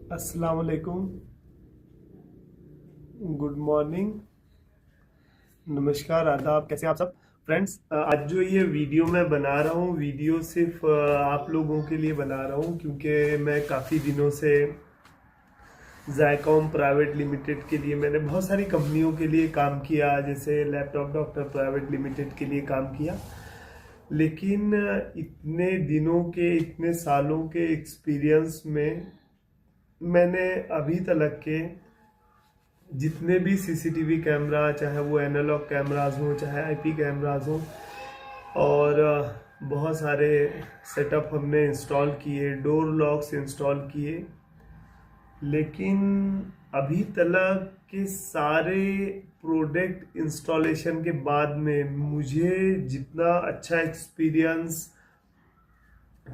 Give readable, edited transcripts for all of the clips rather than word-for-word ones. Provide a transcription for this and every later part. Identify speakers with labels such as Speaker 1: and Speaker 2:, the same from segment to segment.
Speaker 1: अस्सलाम वालेकुम, good morning, नमस्कार, आदाब। कैसे हैं आप सब फ्रेंड्स? आज जो ये वीडियो मैं बना रहा हूँ, वीडियो सिर्फ आप लोगों के लिए बना रहा हूँ क्योंकि मैं काफ़ी दिनों से जायकॉम प्राइवेट लिमिटेड के लिए मैंने बहुत सारी कंपनियों के लिए काम किया, जैसे लैपटॉप डॉक्टर प्राइवेट लिमिटेड के लिए काम किया। लेकिन इतने दिनों के, इतने सालों के एक्सपीरियंस में मैंने अभी तक के जितने भी सीसीटीवी कैमरा, चाहे वो एनालॉग कैमराज हो, चाहे आईपी कैमराज हो, और बहुत सारे सेटअप हमने इंस्टॉल किए, डोर लॉक्स इंस्टॉल किए, लेकिन अभी तक के सारे प्रोडक्ट इंस्टॉलेशन के बाद में मुझे जितना अच्छा एक्सपीरियंस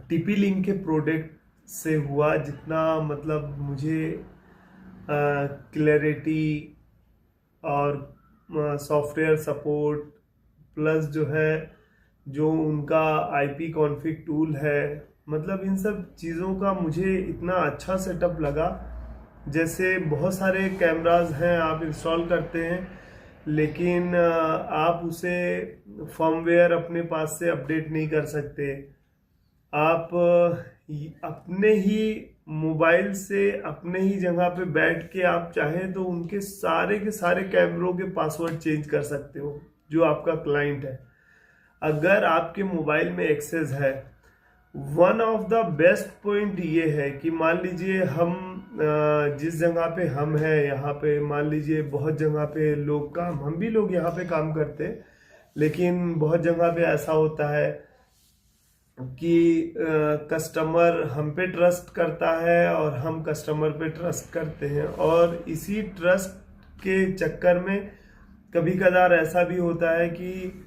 Speaker 1: टीपी लिंक के प्रोडक्ट से हुआ, जितना मतलब मुझे क्लैरिटी और सॉफ्टवेयर सपोर्ट प्लस जो है जो उनका आईपी कॉन्फ़िग टूल है, मतलब इन सब चीज़ों का मुझे इतना अच्छा सेटअप लगा। जैसे बहुत सारे कैमरास हैं आप इंस्टॉल करते हैं, लेकिन आप उसे फर्मवेयर अपने पास से अपडेट नहीं कर सकते। आप अपने ही मोबाइल से अपने ही जगह पे बैठ के आप चाहें तो उनके सारे के सारे कैमरों के पासवर्ड चेंज कर सकते हो, जो आपका क्लाइंट है। अगर आपके मोबाइल में एक्सेस है, one of the best point ये है कि मान लीजिए हम जिस जगह पे हम हैं, यहाँ पे मान लीजिए बहुत जगह पे लोग काम, हम भी लोग यहाँ पे काम करते हैं, लेकिन बहुत जगह पे ऐसा होता है कि कस्टमर हम पे ट्रस्ट करता है और हम कस्टमर पे ट्रस्ट करते हैं, और इसी ट्रस्ट के चक्कर में कभी कदार ऐसा भी होता है कि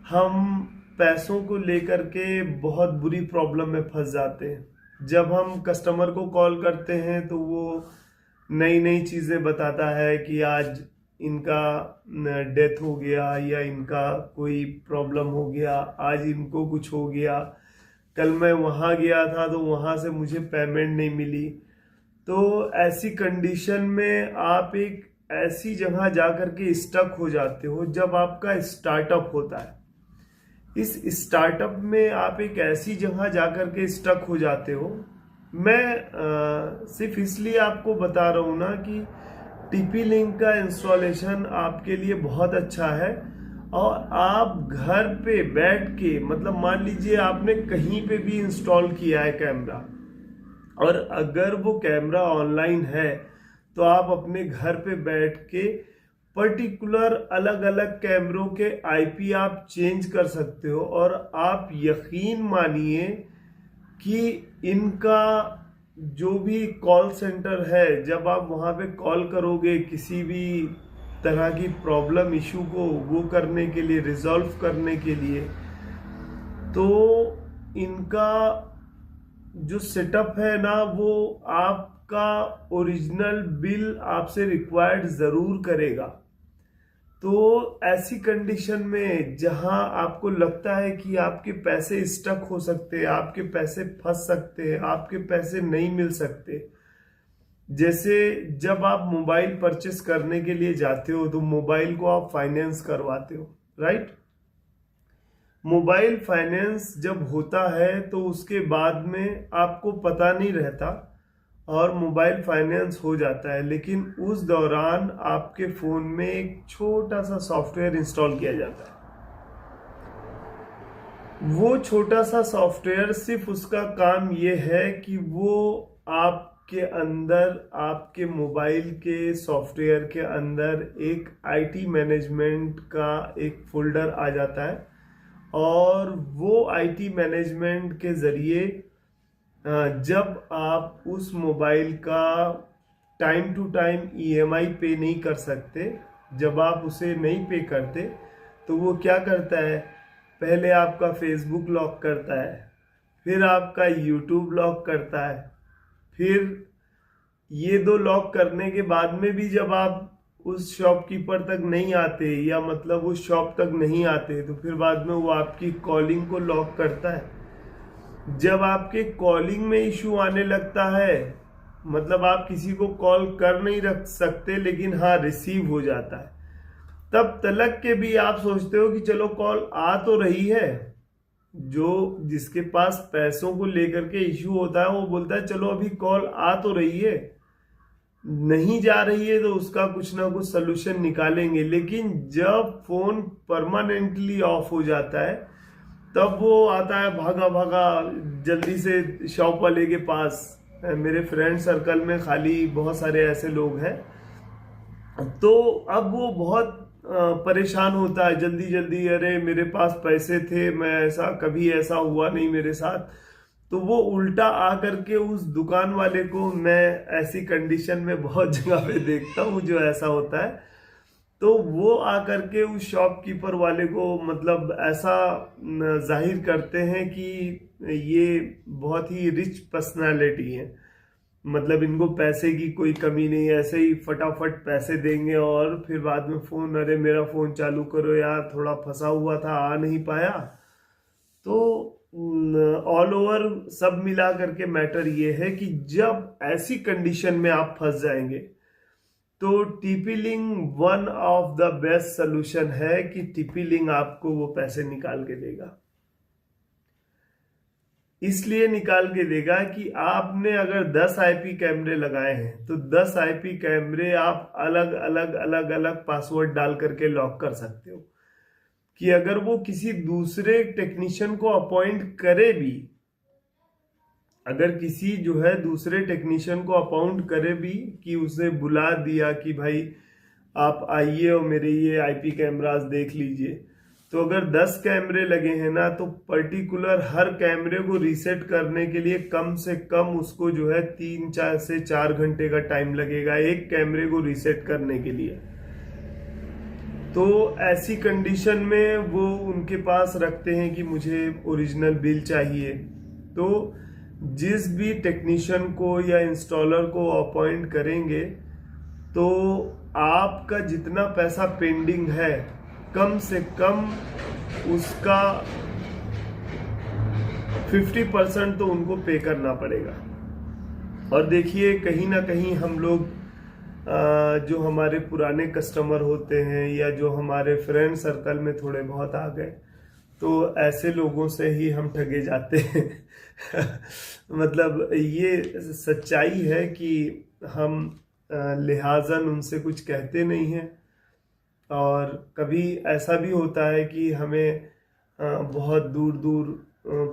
Speaker 1: हम पैसों को लेकर के बहुत बुरी प्रॉब्लम में फंस जाते हैं। जब हम कस्टमर को कॉल करते हैं तो वो नई नई चीज़ें बताता है कि आज इनका डेथ हो गया, या इनका कोई प्रॉब्लम हो गया, आज इनको कुछ हो गया, कल मैं वहाँ गया था तो वहाँ से मुझे पेमेंट नहीं मिली। तो ऐसी कंडीशन में आप एक ऐसी जगह जाकर के स्टक हो जाते हो जब आपका स्टार्टअप होता है। इस स्टार्टअप में आप एक ऐसी जगह जाकर के स्टक हो जाते हो। मैं सिर्फ इसलिए आपको बता रहा हूँ ना कि टीपी लिंक का इंस्टॉलेशन आपके लिए बहुत अच्छा है, और आप घर पे बैठ के, मतलब मान लीजिए आपने कहीं पे भी इंस्टॉल किया है कैमरा, और अगर वो कैमरा ऑनलाइन है तो आप अपने घर पे बैठ के पर्टिकुलर अलग अलग कैमरों के आईपी आप चेंज कर सकते हो। और आप यकीन मानिए कि इनका जो भी कॉल सेंटर है, जब आप वहाँ पे कॉल करोगे किसी भी तरह की प्रॉब्लम इशू को वो करने के लिए, रिजॉल्व करने के लिए, तो इनका जो सेटअप है ना, वो आपका ओरिजिनल बिल आपसे रिक्वायर्ड ज़रूर करेगा। तो ऐसी कंडीशन में जहां आपको लगता है कि आपके पैसे स्टक हो सकते हैं, आपके पैसे फंस सकते हैं, आपके पैसे नहीं मिल सकते, जैसे जब आप मोबाइल परचेस करने के लिए जाते हो तो मोबाइल को आप फाइनेंस करवाते हो, राइट? मोबाइल फाइनेंस जब होता है तो उसके बाद में आपको पता नहीं रहता और मोबाइल फाइनेंस हो जाता है, लेकिन उस दौरान आपके फोन में एक छोटा सा सॉफ्टवेयर इंस्टॉल किया जाता है। वो छोटा सा सॉफ्टवेयर सिर्फ उसका काम ये है कि वो आपके अंदर, आपके मोबाइल के सॉफ्टवेयर के अंदर एक आईटी मैनेजमेंट का एक फोल्डर आ जाता है, और वो आईटी मैनेजमेंट के जरिए जब आप उस मोबाइल का टाइम टू टाइम ईएमआई पे नहीं कर सकते, जब आप उसे नहीं पे करते, तो वो क्या करता है, पहले आपका फेसबुक लॉक करता है, फिर आपका यूट्यूब लॉक करता है, फिर ये दो लॉक करने के बाद में भी जब आप उस शॉपकीपर तक नहीं आते, या मतलब उस शॉप तक नहीं आते, तो फिर बाद में वो आपकी कॉलिंग को लॉक करता है। जब आपके कॉलिंग में इशू आने लगता है मतलब आप किसी को कॉल कर नहीं रख सकते, लेकिन हाँ रिसीव हो जाता है। तब तलक के भी आप सोचते हो कि चलो कॉल आ तो रही है। जो जिसके पास पैसों को लेकर के इश्यू होता है वो बोलता है चलो अभी कॉल आ तो रही है, नहीं जा रही है तो उसका कुछ ना कुछ सोल्यूशन निकालेंगे। लेकिन जब फोन परमानेंटली ऑफ हो जाता है तब वो आता है भागा भागा जल्दी से शॉप वाले के पास। मेरे फ्रेंड सर्कल में खाली बहुत सारे ऐसे लोग हैं, तो अब वो बहुत परेशान होता है जल्दी जल्दी, अरे मेरे पास पैसे थे, मैं ऐसा कभी ऐसा हुआ नहीं मेरे साथ। तो वो उल्टा आ करके उस दुकान वाले को, मैं ऐसी कंडीशन में बहुत जगह पे देखता हूँ जो ऐसा होता है, तो वो आकर के उस शॉपकीपर वाले को मतलब ऐसा जाहिर करते हैं कि ये बहुत ही रिच पर्सनालिटी है, मतलब इनको पैसे की कोई कमी नहीं है, ऐसे ही फटाफट पैसे देंगे और फिर बाद में फोन, अरे मेरा फोन चालू करो यार, थोड़ा फंसा हुआ था आ नहीं पाया। तो ऑल ओवर सब मिला करके मैटर ये है कि जब ऐसी कंडीशन में आप फंस जाएंगे तो TP link one of the best solution है कि टीपी लिंक आपको वो पैसे निकाल के देगा। इसलिए निकाल के देगा कि आपने अगर 10 आईपी कैमरे लगाए हैं तो 10 आईपी कैमरे आप अलग अलग अलग अलग पासवर्ड डाल करके लॉक कर सकते हो, कि अगर वो किसी दूसरे टेक्नीशियन को अपॉइंट करे भी, अगर किसी जो है दूसरे टेक्नीशियन को अपॉइंट करे भी, कि उसे बुला दिया कि भाई आप आइए और मेरे ये आईपी कैमरास देख लीजिए, तो अगर 10 कैमरे लगे हैं ना तो पर्टिकुलर हर कैमरे को रीसेट करने के लिए कम से कम उसको जो है 3 से 4 घंटे का टाइम लगेगा एक कैमरे को रीसेट करने के लिए। तो ऐसी कंडीशन में वो उनके पास रखते हैं कि मुझे ओरिजिनल बिल चाहिए। तो जिस भी टेक्नीशियन को या इंस्टॉलर को अपॉइंट करेंगे तो आपका जितना पैसा पेंडिंग है कम से कम उसका 50% तो उनको पे करना पड़ेगा। और देखिए कहीं ना कहीं हम लोग जो हमारे पुराने कस्टमर होते हैं या जो हमारे फ्रेंड सर्कल में थोड़े बहुत आ गए, तो ऐसे लोगों से ही हम ठगे जाते हैं। मतलब ये सच्चाई है कि हम लिहाजन उनसे कुछ कहते नहीं हैं। और कभी ऐसा भी होता है कि हमें बहुत दूर दूर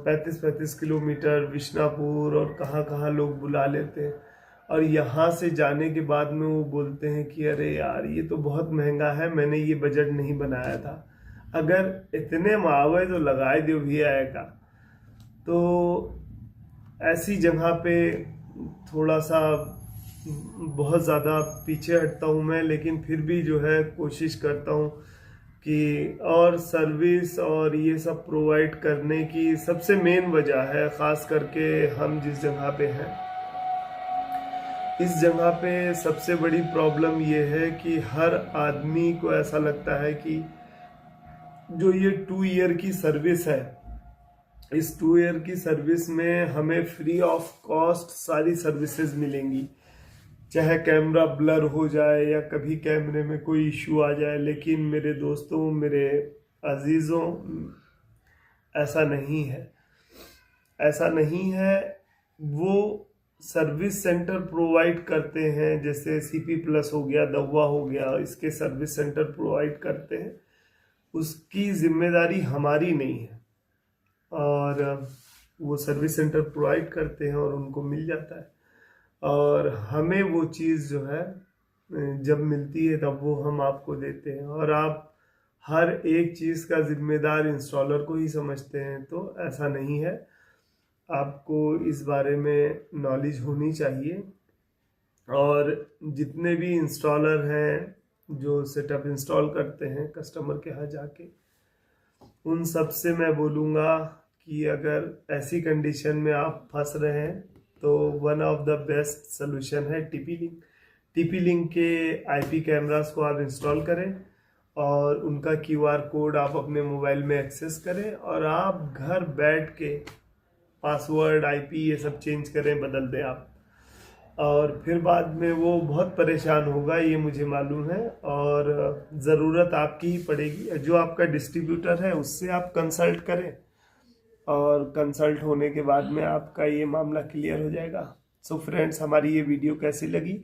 Speaker 1: 35-35 किलोमीटर विश्नापुर और कहाँ कहाँ लोग बुला लेते हैं, और यहाँ से जाने के बाद में वो बोलते हैं कि अरे यार ये तो बहुत महंगा है, मैंने ये बजट नहीं बनाया था, अगर इतने मावे तो लगाए दो भी आएगा। तो ऐसी जगह पे थोड़ा सा बहुत ज़्यादा पीछे हटता हूँ मैं, लेकिन फिर भी जो है कोशिश करता हूँ कि, और सर्विस और ये सब प्रोवाइड करने की सबसे मेन वजह है, ख़ास करके हम जिस जगह पे हैं इस जगह पे सबसे बड़ी प्रॉब्लम ये है कि हर आदमी को ऐसा लगता है कि जो ये 2 ईयर की सर्विस है, इस 2 ईयर की सर्विस में हमें फ्री ऑफ कॉस्ट सारी सर्विसेज मिलेंगी, चाहे कैमरा ब्लर हो जाए या कभी कैमरे में कोई इश्यू आ जाए। लेकिन मेरे दोस्तों, मेरे अजीज़ों, ऐसा नहीं है, ऐसा नहीं है। वो सर्विस सेंटर प्रोवाइड करते हैं, जैसे सीपी प्लस हो गया, दवा हो गया, इसके सर्विस सेंटर प्रोवाइड करते हैं, उसकी जिम्मेदारी हमारी नहीं है। और वो सर्विस सेंटर प्रोवाइड करते हैं और उनको मिल जाता है, और हमें वो चीज़ जो है जब मिलती है तब वो हम आपको देते हैं, और आप हर एक चीज़ का जिम्मेदार इंस्टॉलर को ही समझते हैं। तो ऐसा नहीं है, आपको इस बारे में नॉलेज होनी चाहिए। और जितने भी इंस्टॉलर हैं जो सेटअप इंस्टॉल करते हैं कस्टमर के यहाँ जाके, उन सब से मैं बोलूँगा कि अगर ऐसी कंडीशन में आप फंस रहे हैं तो one of the best solution है टीपी लिंक। टीपी लिंक के आईपी कैमरास को आप इंस्टॉल करें और उनका क्यूआर कोड आप अपने मोबाइल में एक्सेस करें, और आप घर बैठ के पासवर्ड, आईपी ये सब चेंज करें, बदल दें आप। और फिर बाद में वो बहुत परेशान होगा, ये मुझे मालूम है। और ज़रूरत आपकी ही पड़ेगी, जो आपका डिस्ट्रीब्यूटर है उससे आप कंसल्ट करें, और कंसल्ट होने के बाद में आपका ये मामला क्लियर हो जाएगा। सो फ्रेंड्स, हमारी ये वीडियो कैसी लगी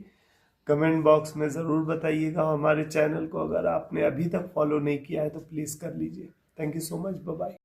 Speaker 1: कमेंट बॉक्स में ज़रूर बताइएगा। हमारे चैनल को अगर आपने अभी तक फॉलो नहीं किया है तो प्लीज़ कर लीजिए। Thank you so much, bye bye.